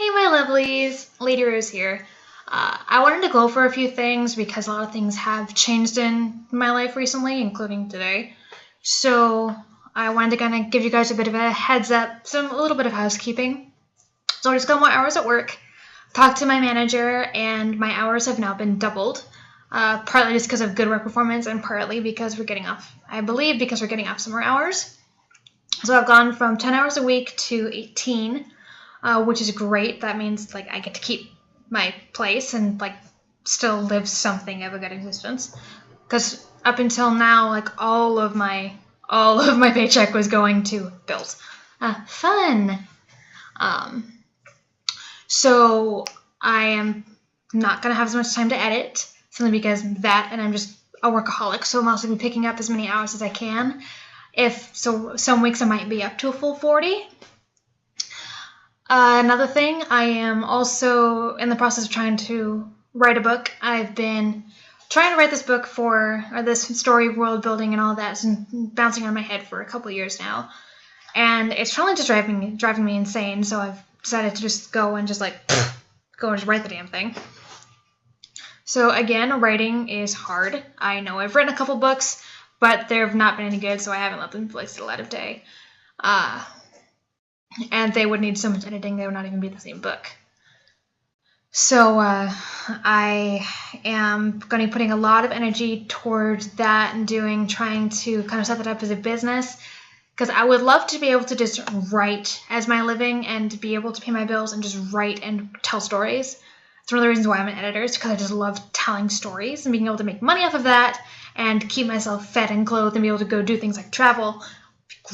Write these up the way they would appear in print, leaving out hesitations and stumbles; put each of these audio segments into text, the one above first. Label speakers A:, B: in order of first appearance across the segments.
A: Hey my lovelies, LadyRose here. I wanted to go over a few things because a lot of things have changed in my life recently, including today. So I wanted to kind of give you guys a bit of a heads up, a little bit of housekeeping. So I just got more hours at work, talked to my manager, and my hours have now been doubled. Partly just because of good work performance and partly because we're getting off, I believe, because we're getting off summer hours. So I've gone from 10 hours a week to 18. Which is great. That means like I get to keep my place and like still live something of a good existence. Because up until now, like all of my paycheck was going to bills. Fun. So I am not gonna have as much time to edit simply because that, and I'm just a workaholic. So I'm also gonna be picking up as many hours as I can. Some weeks I might be up to a full 40. Another thing, I am also in the process of trying to write a book. I've been trying to write this book this story, world building, and all that. It's been bouncing on my head for a couple of years now, and it's probably just driving me insane. So I've decided to just go and just write the damn thing. So again, writing is hard. I know I've written a couple books, but they have not been any good, so I haven't let them place the light of day. And they would need so much editing, they would not even be the same book. So I am going to be putting a lot of energy towards that and trying to kind of set that up as a business, because I would love to be able to just write as my living and be able to pay my bills and just write and tell stories. It's one of the reasons why I'm an editor, is because I just love telling stories and being able to make money off of that and keep myself fed and clothed and be able to go do things like travel.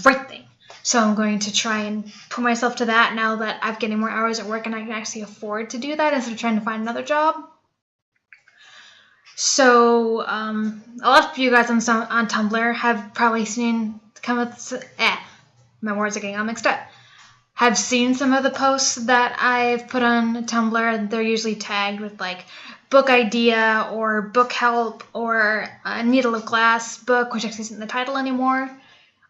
A: Great thing. So I'm going to try and put myself to that now that I'm getting more hours at work and I can actually afford to do that instead of trying to find another job. So a lot of you guys on Tumblr have probably seen my words are getting all mixed up. Have seen some of the posts that I've put on Tumblr. They're usually tagged with like book idea or book help or a Needle of Glass book, which actually isn't the title anymore.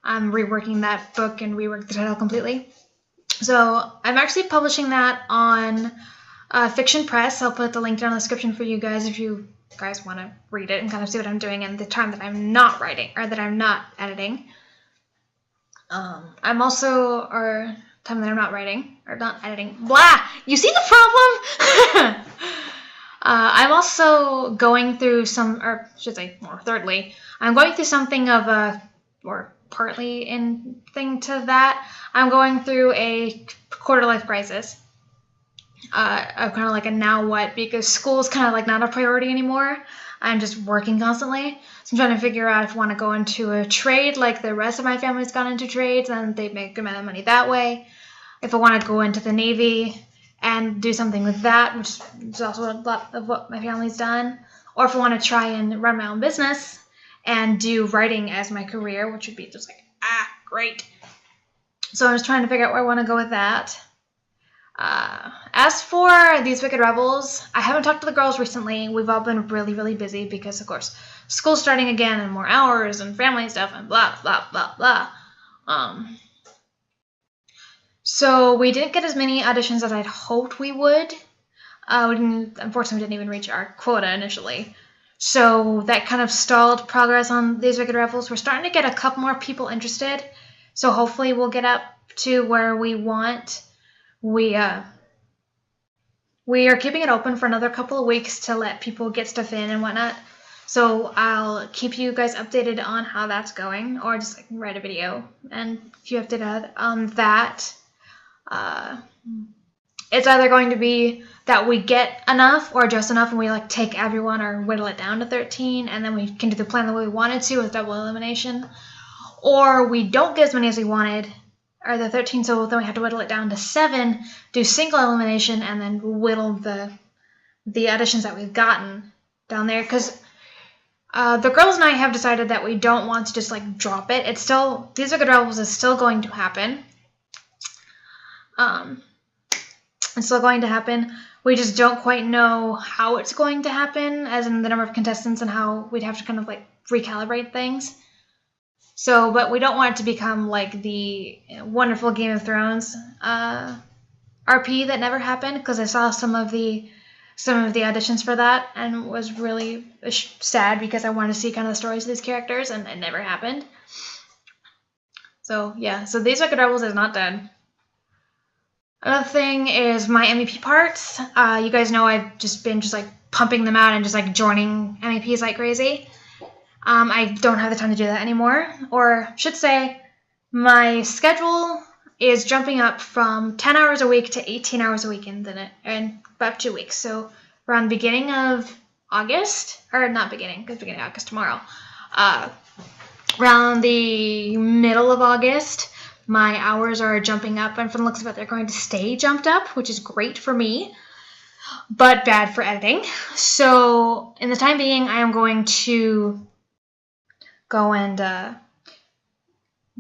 A: I'm reworking that book and rework the title completely. So I'm actually publishing that on Fiction Press. I'll put the link down in the description for you guys if you guys want to read it and kind of see what I'm doing in the time that I'm not writing or that I'm not editing. I'm also, or time that I'm not writing or not editing. Blah! You see the problem? I'm also going through thirdly, I'm going through something of a, or partly in thing to that, I'm going through a quarter life crisis. I'm kind of like a now what, because school is kind of like not a priority anymore. I'm just working constantly. So I'm trying to figure out if I want to go into a trade like the rest of my family's gone into trades and they make a good amount of money that way. If I want to go into the Navy and do something with that, which is also a lot of what my family's done. Or if I want to try and run my own business and do writing as my career, which would be just like, great. So I'm just trying to figure out where I want to go with that. As for These Wicked Rebels, I haven't talked to the girls recently. We've all been really, really busy because, of course, school's starting again and more hours and family stuff and blah, blah, blah, blah. So we didn't get as many auditions as I'd hoped we would. Unfortunately, we didn't even reach our quota initially. So that kind of stalled progress on These Wicked Rebels. We're starting to get a couple more people interested. So hopefully we'll get up to where we want. We are keeping it open for another couple of weeks to let people get stuff in and whatnot. So I'll keep you guys updated on how that's going, or just like write a video and if you have to on that. It's either going to be that we get enough or just enough and we like take everyone or whittle it down to 13 and then we can do the plan the way we wanted to with double elimination, or we don't get as many as we wanted, or the 13, so then we have to whittle it down to 7, do single elimination, and then whittle the auditions that we've gotten down there, because the girls and I have decided that we don't want to just like drop it. It's still, These Wicked Rebels is still going to happen. It's still going to happen. We just don't quite know how it's going to happen, as in the number of contestants and how we'd have to kind of like recalibrate things. So, but we don't want it to become like the wonderful Game of Thrones, or RP that never happened because I saw some of the auditions for that and was really sad because I wanted to see kind of the stories of these characters and it never happened. So yeah, so These Wicked Rebels is not done. Another thing is my MEP parts. You guys know I've just been like pumping them out and just like joining MEPs like crazy. I don't have the time to do that anymore, or should say my schedule is jumping up from 10 hours a week to 18 hours a week in about 2 weeks. So around the beginning of August, or not beginning, because beginning of August tomorrow, around the middle of August, my hours are jumping up, and from the looks of it, they're going to stay jumped up, which is great for me, but bad for editing. So in the time being, I am going to go and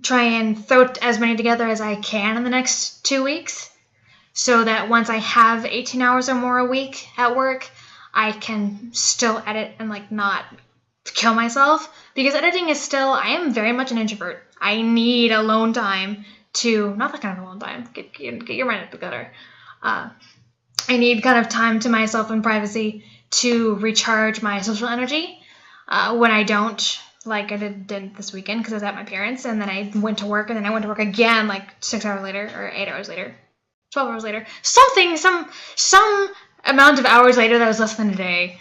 A: try and throw as many together as I can in the next 2 weeks, so that once I have 18 hours or more a week at work, I can still edit and like not kill myself, because editing is still, I am very much an introvert. I need alone time to, not that kind of alone time, get your mind together. I need kind of time to myself and privacy to recharge my social energy when I don't, like I did this weekend because I was at my parents', and then I went to work, and then I went to work again like 6 hours later, or 8 hours later, 12 hours later, some amount of hours later that was less than a day.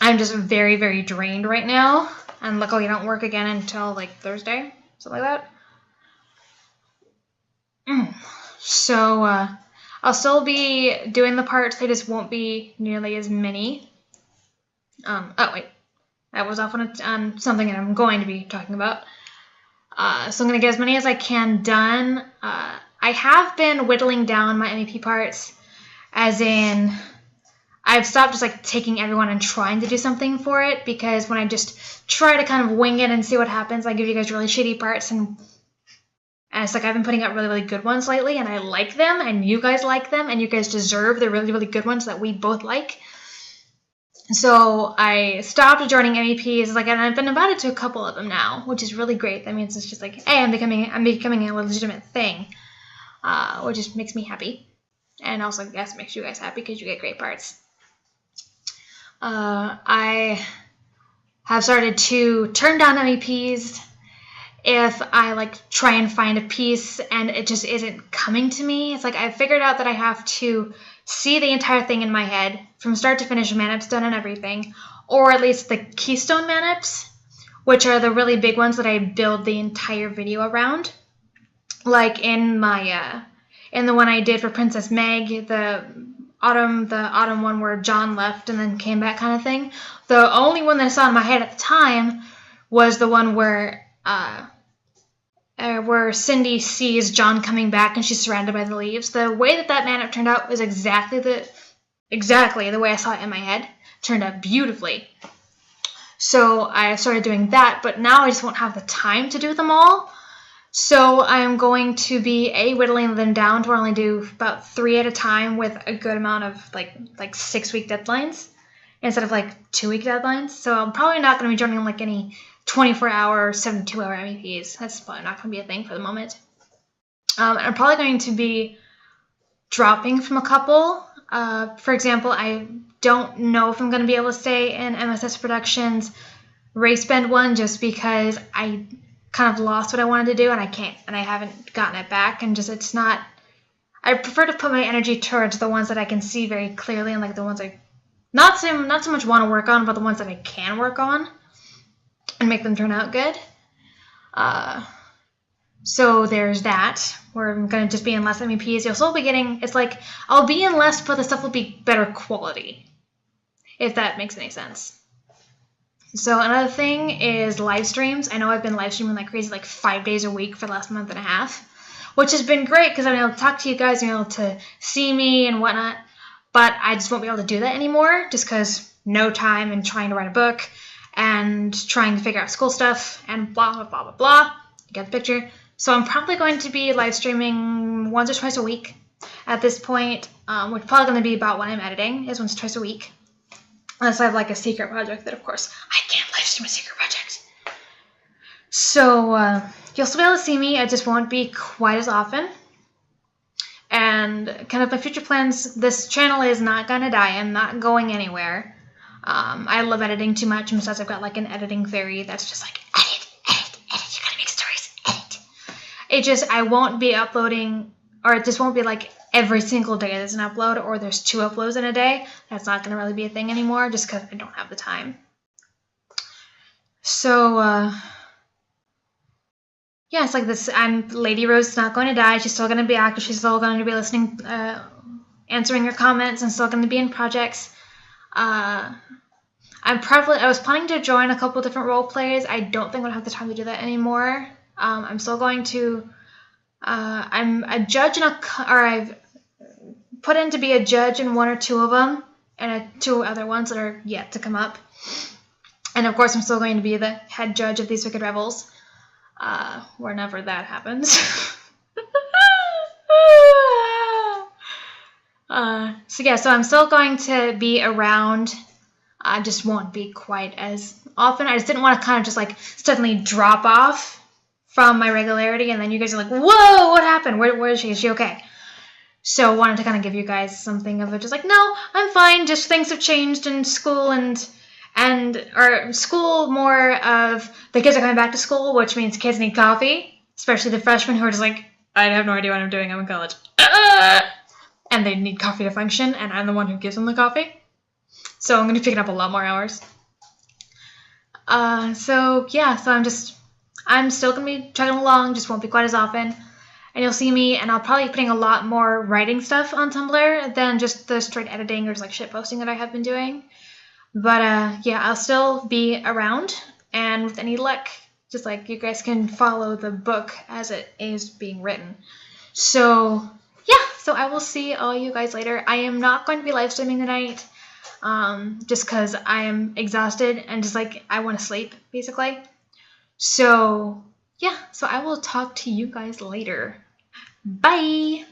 A: I'm just very, very drained right now, and luckily I don't work again until like Thursday, something like that. So I'll still be doing the parts, they just won't be nearly as many. Oh wait, that was off on something that I'm going to be talking about. So I'm going to get as many as I can done. I have been whittling down my MEP parts, as in I've stopped just like taking everyone and trying to do something for it, because when I just try to kind of wing it and see what happens, I give you guys really shitty parts, and it's like I've been putting out really, really good ones lately, and I like them, and you guys like them, and you guys deserve the really, really good ones that we both like. So I stopped joining MEPs, like, and I've been invited to a couple of them now, which is really great. That means it's just like, hey, I'm becoming a legitimate thing, which just makes me happy, and also I guess makes you guys happy because you get great parts. I have started to turn down MEPs if I like try and find a piece and it just isn't coming to me. It's like I figured out that I have to see the entire thing in my head from start to finish, manips done and everything, or at least the keystone manips, which are the really big ones that I build the entire video around. Like in my in the one I did for Princess Meg, the autumn one where John left and then came back kind of thing. The only one that I saw in my head at the time was the one where Cindy sees John coming back and she's surrounded by the leaves. The way that manip turned out was exactly the way I saw it in my head. It turned out beautifully. So I started doing that, but now I just won't have the time to do them all. So I'm going to be whittling them down to only do about 3 at a time with a good amount of like 6-week deadlines instead of like 2-week deadlines. So I'm probably not going to be joining like any 24-hour or 72-hour MEPs. That's probably not going to be a thing for the moment. I'm probably going to be dropping from a couple. For example, I don't know if I'm going to be able to stay in MSS Productions Race Bend one, just because I kind of lost what I wanted to do and I haven't gotten it back, and just it's not. I prefer to put my energy towards the ones that I can see very clearly, and like the ones I not so much want to work on, but the ones that I can work on and make them turn out good. So there's that, where I'm going to just be in less MEPs. You'll still be getting, it's like, I'll be in less, but the stuff will be better quality, if that makes any sense. So another thing is live streams. I know I've been live streaming like crazy, like 5 days a week for the last month and a half, which has been great because I've been able to talk to you guys and be able to see me and whatnot, but I just won't be able to do that anymore just because no time and trying to write a book and trying to figure out school stuff and blah, blah, blah, blah, blah. You get the picture. So I'm probably going to be live streaming once or twice a week at this point, which is probably going to be about when I'm editing, is once or twice a week. Unless I have like a secret project that, of course, I can't live stream a secret project. So you'll still be able to see me. I just won't be quite as often. And and kind of my future plans. This channel is not gonna die. I'm not going anywhere. I love editing too much, and besides, I've got like an editing fairy that's just like edit. You gotta make stories, edit. It just, I won't be uploading, or it just won't be like every single day there's an upload, or there's 2 uploads in a day. That's not gonna really be a thing anymore, just because I don't have the time. So yeah, it's like this. LadyRose is not going to die. She's still going to be active. She's still going to be listening, answering your comments, and still going to be in projects. I was planning to join a couple different role plays. I don't think I'm going to have the time to do that anymore. I'm still going to. I'm a judge I've put in to be a judge in 1 or 2 of them, and 2 other ones that are yet to come up. And of course, I'm still going to be the head judge of these Wicked Rebels. Whenever that happens. So yeah, so I'm still going to be around. I just won't be quite as often. I just didn't want to kind of just like suddenly drop off from my regularity, and then you guys are like, whoa, what happened? Where is she? Is she okay? So I wanted to kind of give you guys something of it, just like, no, I'm fine, just things have changed in school, or school more of the kids are coming back to school, which means kids need coffee, especially the freshmen who are just like, I have no idea what I'm doing, I'm in college. And they need coffee to function, and I'm the one who gives them the coffee. So I'm going to be picking up a lot more hours. So yeah, so I'm still going to be chugging along, just won't be quite as often. And you'll see me, and I'll probably be putting a lot more writing stuff on Tumblr than just the straight editing or just like shit posting that I have been doing. But yeah, I'll still be around, and with any luck, just like you guys can follow the book as it is being written. So yeah, so I will see all you guys later. I am not going to be live streaming tonight, just because I am exhausted and just like I want to sleep, basically. So yeah, so I will talk to you guys later. Bye!